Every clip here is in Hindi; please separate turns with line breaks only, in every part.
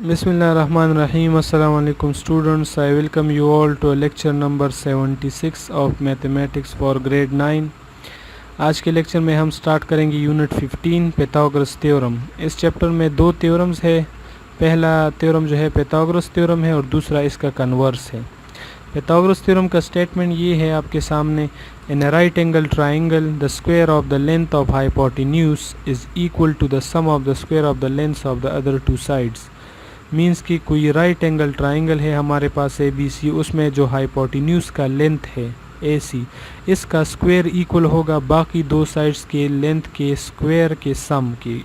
Bismillahirrahmanirrahim. Assalamu alaikum students. I welcome you all to lecture number 76 of mathematics for grade 9. आज के लेक्चर में हम स्टार्ट करेंगे यूनिट 15 पैथागोरस थ्योरम। इस चैप्टर में दो थ्योरम्स है। पहला थ्योरम जो है पैथागोरस थ्योरम है और दूसरा इसका कन्वर्स है। पैथागोरस थ्योरम का स्टेटमेंट ये है आपके सामने, in a right angle triangle the square of the length of hypotenuse is equal to the sum of the square of the lengths of the other two sides. Means कि कोई राइट एंगल ट्राइंगल है हमारे पास ए बी सी, उसमें जो हाइपोटेन्यूज का लेंथ है ए सी, इसका स्क्वायर इक्वल होगा बाकी दो साइड्स के लेंथ के स्क्वायर के सम की।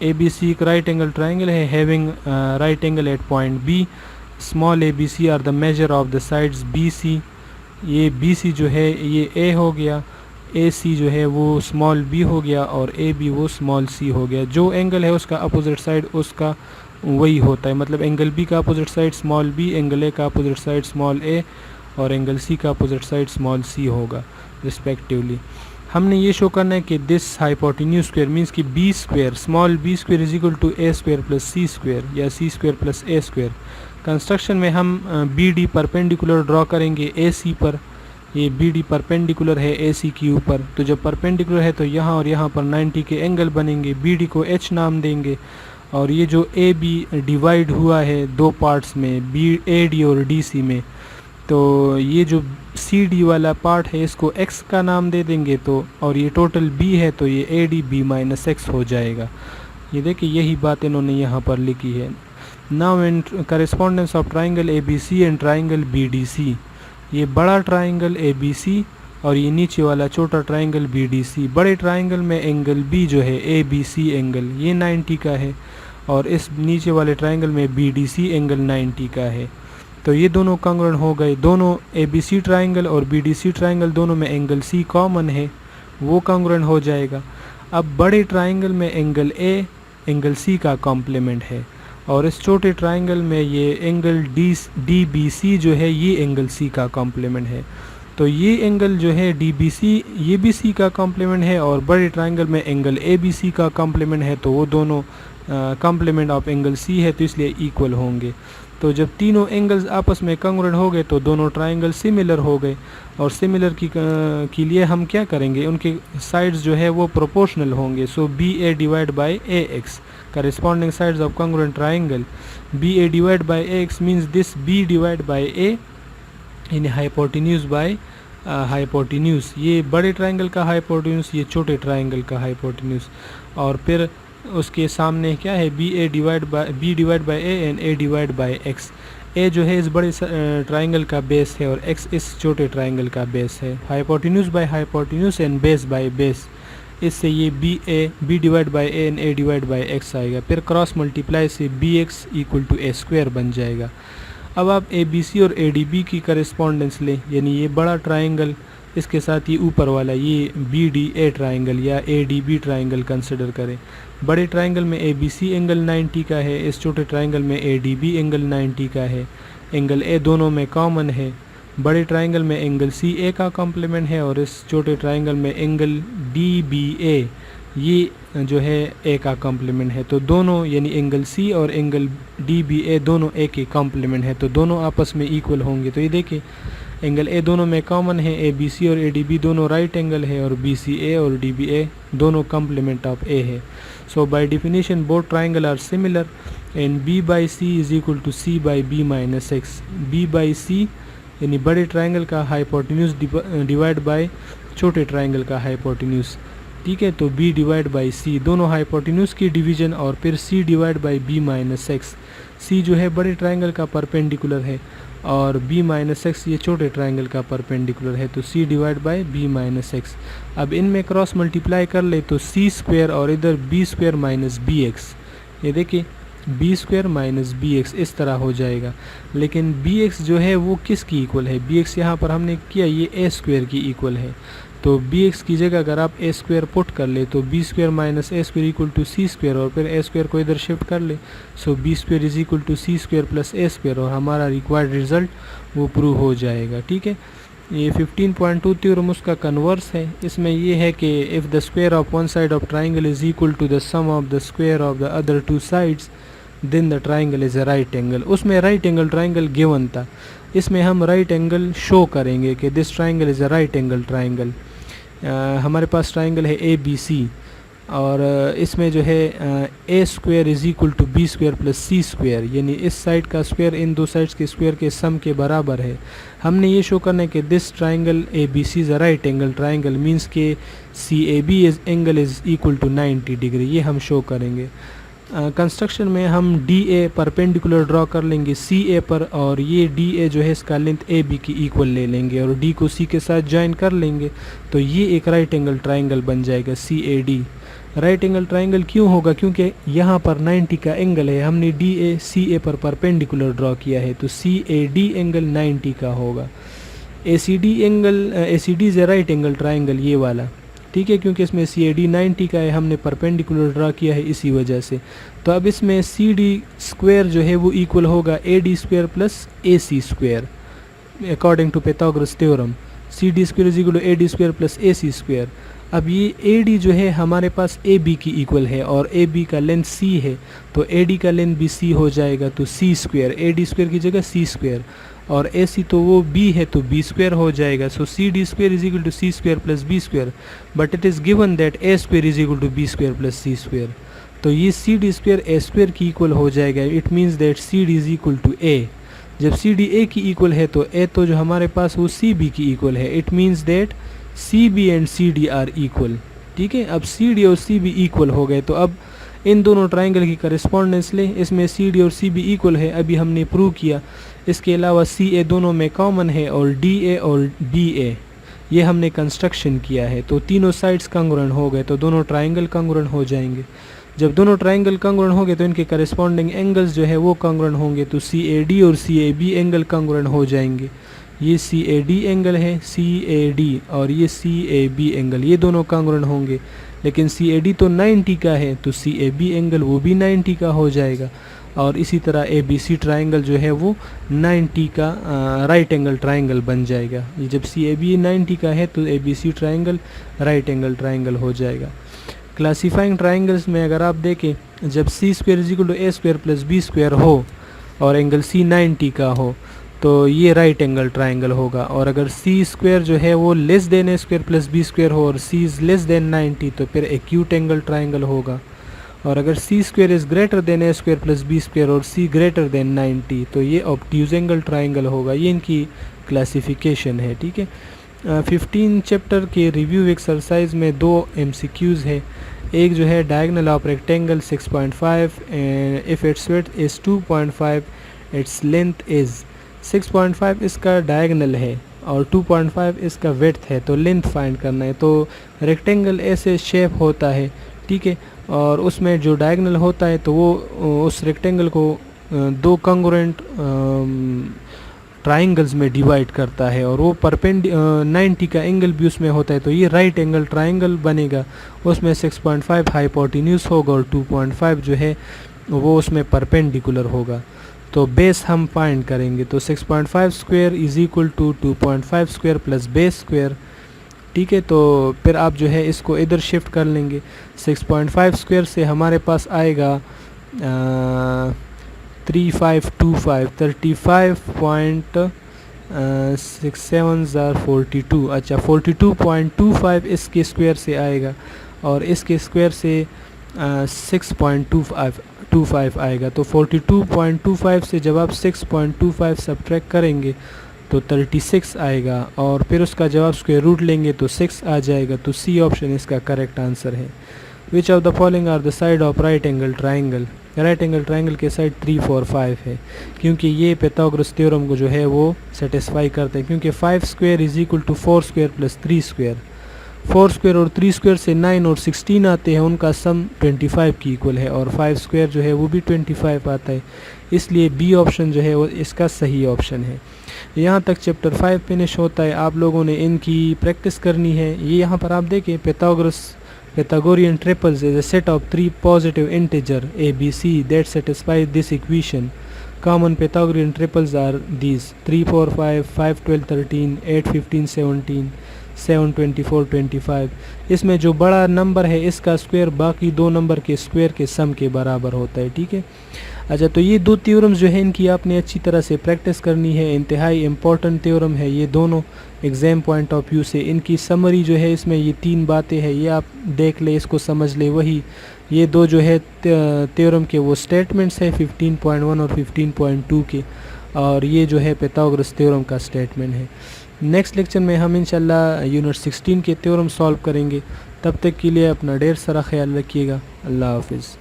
ए बी सी एक राइट एंगल ट्राइंगल है having right angle at point B. Small A B C are the measure of the sides B C. ये बी सी जो है ये ए हो गया, ए सी जो है वो स्मॉल बी हो गया और ए बी वो स्मॉल सी हो गया। जो एंगल है उसका अपोजिट साइड उसका वही होता है, मतलब एंगल बी का opposite side small B, angle A का अपोजिट साइड स्मॉल ए और एंगल सी का अपोजिट साइड स्मॉल सी होगा रिस्पेक्टिवली। हमने ये शो करना है कि दिस हाइपोटेन्यूज स्क्वायर मीन्स कि B square small B square is equal to A square plus C square या C square plus A square. Construction में हम बी डी परपेंडिकुलर ड्रॉ करेंगे ए सी पर। ये बी डी परपेंडिकुलर है ए सी के ऊपर, तो जब परपेंडिकुलर है तो यहाँ और यहाँ पर 90 के एंगल बनेंगे। बी डी को एच नाम देंगे और ये जो ए बी डिवाइड हुआ है दो पार्ट्स में, बी ए डी और डी सी में, तो ये जो सी डी वाला पार्ट है इसको एक्स का नाम दे देंगे। तो और ये टोटल बी है तो ये A D B minus X हो जाएगा। ये देखिए यही बात इन्होंने यहाँ पर लिखी है। Now in correspondence of triangle A B C and triangle B D C, ये बड़ा ट्राइंगल ए बी सी और ये नीचे वाला छोटा ट्राइंगल बी डी सी। बड़े ट्राइंगल में एंगल बी जो है ए बी सी एंगल ये 90 का है और इस नीचे वाले ट्राइंगल में बी डी सी एंगल 90 का है। तो ये दोनों कॉन्ग्रुएंट हो गए। दोनों ए बी सी ट्राइंगल और बी डी सी ट्राइंगल दोनों में एंगल सी कॉमन है, वो कॉन्ग्रुएंट हो जाएगा। अब बड़े ट्राइंगल में एंगल ए एंगल सी का कॉम्प्लीमेंट है और इस छोटे ट्राइंगल में ये एंगल डी बी सी जो है ये एंगल सी का कॉम्प्लीमेंट है। तो ये एंगल जो है डी बी सी ये भी सी का कॉम्प्लीमेंट है और बड़े ट्राइंगल में एंगल ए बी सी का कॉम्प्लीमेंट है, तो वो दोनों कॉम्प्लीमेंट ऑफ एंगल सी है तो इसलिए इक्वल होंगे। तो जब तीनों एंगल्स आपस में कॉन्ग्रुएंट हो गए तो दोनों ट्राइंगल सिमिलर हो गए और सिमिलर के लिए हम क्या करेंगे, उनके साइड्स जो है वो प्रोपोर्शनल होंगे। So B A divide by A X corresponding sides of congruent triangle BA divided by AX means this B divided by A in hypotenuse by hypotenuse। ये बड़े ट्राइंगल का हाइपोटेन्यूज, ये छोटे ट्राइंगल का हाइपोटेन्यूज। और फिर उसके सामने क्या है B divide by A and A divide by X। A जो है इस बड़े ट्राइंगल का बेस है और X इस छोटे ट्राइंगल का बेस है। Hypotenuse by hypotenuse and base by base, इससे ये B divide by A and A divide by X आएगा। फिर क्रॉस मल्टीप्लाई से B X equal to A square बन जाएगा। अब आप ए बी सी और ए डी बी की करेस्पॉन्डेंस लें, यानी ये बड़ा ट्राइंगल इसके साथ ये ऊपर वाला ये बी डी ए ट्राइंगल या A D B triangle consider करें। बड़े ट्राइंगल में ए बी सी एंगल 90 का है, इस छोटे ट्राइंगल में ए डी बी एंगल 90 का है। एंगल ए दोनों में कॉमन है। बड़े ट्राइंगल में एंगल सी ए का कॉम्प्लीमेंट है और इस छोटे ट्राइंगल में एंगल डी बी ए ये जो है ए का कॉम्प्लीमेंट है। तो दोनों यानी एंगल सी और एंगल डी बी ए दोनों ए के कॉम्प्लीमेंट है, तो दोनों आपस में इक्वल होंगे। तो ये देखिए एंगल ए दोनों में कॉमन है, ए बी सी और ए डी बी दोनों राइट एंगल है और बी सी ए और डी बी ए दोनों कॉम्प्लीमेंट ऑफ ए है। So by definition both triangle are similar and B by C is equal to C by B minus X. B by C यानी बड़े ट्राइंगल का हाइपोटेन्यूज डिवाइड बाय छोटे ट्राइंगल का हाइपोटेन्यूज, ठीक है। तो b डिवाइड बाई सी दोनों हाइपोटेन्यूज की डिवीजन और फिर c divide by B minus X. C जो है बड़े ट्राइंगल का परपेंडिकुलर है और b माइनस एक्स ये छोटे ट्राइंगल का परपेंडिकुलर है, तो c divide by B minus X. अब इनमें क्रॉस मल्टीप्लाई कर ले तो सी स्क्वायर और इधर B square minus B X, ये देखिए B square minus B X इस तरह हो जाएगा। लेकिन बी एक्स जो है वो किसकी इक्वल है, बी एक्स यहाँ पर हमने किया ये ए स्क्वायर की इक्वल है। तो बी एक्स की जगह अगर आप ए स्क्वायर पुट कर ले तो B square minus A square equal to C square और फिर ए स्क्वायर को इधर शिफ्ट कर ले। So B square is equal to C square plus A square और हमारा रिक्वायर्ड रिजल्ट वो प्रूव हो जाएगा, ठीक है। ये 15.2 थ्योरम उसका कन्वर्स है। इसमें ये है कि if the square of one side of triangle is equal to the sum of the square of the other two sides then the triangle is a right angle. उसमें राइट एंगल ट्राइंगल गिवन था, इसमें हम राइट एंगल शो करेंगे कि this triangle is a right angle triangle. हमारे पास ट्राइंगल है ए बी सी, और इसमें जो है A square is equal to B square plus C square, यानी इस साइड का स्क्वायर इन दो साइड्स के स्क्वायर के सम के बराबर है। हमने ये शो करना है कि this triangle A B C is a right angle triangle, means के C A B is angle is equal to 90 degree, ये हम शो करेंगे। कंस्ट्रक्शन में हम डी ए परपेंडिकुलर ड्रॉ कर लेंगे सी ए पर, और ये डी ए जो है इसका लेंथ ए बी की इक्वल ले लेंगे और डी को सी के साथ ज्वाइन कर लेंगे, तो ये एक राइट एंगल ट्राइंगल बन जाएगा C A D. Right angle triangle क्यों होगा? क्योंकि यहाँ पर 90 का एंगल है, हमने डी ए सी ए पर परपेंडिकुलर ड्रॉ किया है, तो सी ए डी एंगल 90 का होगा। A C D angle, A C D is a right angle triangle, ये वाला, ठीक है, क्योंकि इसमें सी ए डी 90 का है, हमने परपेंडिकुलर ड्रा किया है इसी वजह से। तो अब इसमें सी डी स्क्वायर जो है वो इक्वल होगा A D square plus A C square, according to Pythagoras theorem. C D square is equal to A D square plus A C square. अब ये ए डी जो है हमारे पास ए बी की इक्वल है और ए बी का लेंथ सी है, तो ए डी का लेंथ भी सी हो जाएगा, तो सी स्क्वायर, ए डी स्क्वायर की जगह सी स्क्वायर, और ए सी तो वो बी है तो बी स्क्वायर हो जाएगा। So C D square is equal to C square plus B square, but it is given that A square is equal to B square plus C square, तो ये C D square A square की इक्वल हो जाएगा। It means that C D is equal to A. जब सी डी ए की इक्वल है तो ए तो जो हमारे पास वो सी बी की इक्वल है। It means that C B and C D are equal, ठीक है। अब सी डी और सी बी इक्वल हो गए, तो अब इन दोनों ट्राइंगल की करस्पॉन्डेंस ले, इसमें सी डी और सी बी इक्वल है, अभी हमने प्रूव किया। इसके अलावा सी ए दोनों में कॉमन है और डी ए और बी ए ये हमने कंस्ट्रक्शन किया है, तो तीनों साइड्स कंग्रुएंट हो गए, तो दोनों ट्राइंगल कंग्रुएंट हो जाएंगे। जब दोनों ट्राइंगल कंग्रुएंट हो गए तो इनके करस्पॉन्डिंग एंगल्स जो है वो कंग्रुएंट होंगे, तो सी ए डी और सी ए बी एंगल कंग्रुएंट हो जाएंगे। ये सी ए डी एंगल है, सी ए डी, और ये सी ए बी एंगल, ये दोनों कंग्रुएंट होंगे। लेकिन सी ए डी तो 90 का है, तो सी ए बी एंगल वो भी 90 का हो जाएगा। और इसी तरह ए बी सी ट्राइंगल जो है वो 90 का राइट एंगल ट्राइंगल बन जाएगा। ये जब सी ए बी 90 का है तो A B C triangle right angle triangle हो जाएगा। क्लासीफाइंग ट्राइंगल्स में अगर आप देखें, जब C square is equal to A square plus B square हो और एंगल सी 90 का हो तो ये राइट एंगल ट्राइंगल होगा। और अगर सी स्क्वायर जो है वो less than A square plus B square हो और सी इज़ लेस देन 90 तो फिर एक्यूट एंगल ट्राइंगल होगा। और अगर C square is greater than A square plus B square और सी ग्रेटर देन 90 तो ये ऑब्ट्यूज एंगल ट्राइंगल होगा। ये इनकी क्लासिफिकेशन है, ठीक है। 15 चैप्टर के रिव्यू एक्सरसाइज में 2 MCQs है। एक जो है diagonal of rectangle 6.5 if it's width is 2.5 its length is 6.5 इसका डायगोनल है और 2.5 इसका विड्थ है, तो लेंथ फाइंड करना है। तो रेक्टेंगल ऐसे शेप होता है, ठीक है, और उसमें जो डायगोनल होता है तो वो उस रेक्टेंगल को 2 कंग्रुएंट ट्राइंगल्स में डिवाइड करता है और वो 90 का एंगल भी उसमें होता है, तो ये राइट एंगल ट्राइंगल बनेगा। उसमें 6.5 हाइपोटेन्यूज होगा और 2.5 जो है वो उसमें परपेंडिकुलर होगा। तो बेस हम फाइंड करेंगे, तो 6.5 square is equal to 2.5 square plus base square, ठीक है। तो फिर आप जो है इसको इधर शिफ्ट कर लेंगे। 6.5 स्क्वायर से हमारे पास आएगा 3525 35.6742। अच्छा, 42.25 इसके स्क्वायर से आएगा और इसके स्क्वायर से 6.25 आएगा। तो 42.25 से जब आप 6.25 सब्ट्रैक्ट करेंगे तो 36 आएगा और फिर उसका जवाब स्क्वायर रूट लेंगे तो 6 आ जाएगा। तो सी ऑप्शन इसका करेक्ट आंसर है। Which of the following are the side of right angle triangle? Right angle triangle के साइड 3, 4, 5 है, क्योंकि ये पाइथागोरस थ्योरम को जो है वो सेटिस्फाई करते हैं, क्योंकि 5 square is equal to 4 square plus 3 square. 4 square और 3 स्क्वायर से 9 और 16 आते हैं, उनका सम 25 की इक्वल है, और 5 स्क्वायर जो है वो भी 25 आता है, इसलिए बी ऑप्शन जो है वो इसका सही ऑप्शन है। यहाँ तक चैप्टर 5 फिनिश होता है। आप लोगों ने इनकी प्रैक्टिस करनी है। ये यहाँ पर आप देखें, Pythagorean triples is a set of 3 positive integer a, b, c that satisfies this equation. Common Pythagorean triples are these: 3, 4, 5, 5, 12, 13, 8, 15, 17, 7, 24, 25। इसमें जो बड़ा नंबर है इसका स्क्वायर बाकी 2 नंबर के स्क्वायर के सम के बराबर होता है, ठीक है। अच्छा, तो ये दो थ्योरम्स जो है इनकी आपने अच्छी तरह से प्रैक्टिस करनी है, इंतहाई इम्पोर्टेंट थ्योरम है ये दोनों एग्ज़ाम पॉइंट ऑफ व्यू से। इनकी समरी जो है इसमें ये 3 बातें हैं, ये आप देख ले, इसको समझ ले। वही ये दो जो है थ्योरम के वो स्टेटमेंट्स है 15.1 और 15.2 के, और ये जो है पाइथागोरस थ्योरम का स्टेटमेंट है। नेक्स्ट लेक्चर में हम इंशाल्लाह यूनिट 16 के थ्योरम सॉल्व करेंगे। तब तक के लिए अपना ढेर सारा ख्याल रखिएगा। अल्लाह हाफिज़।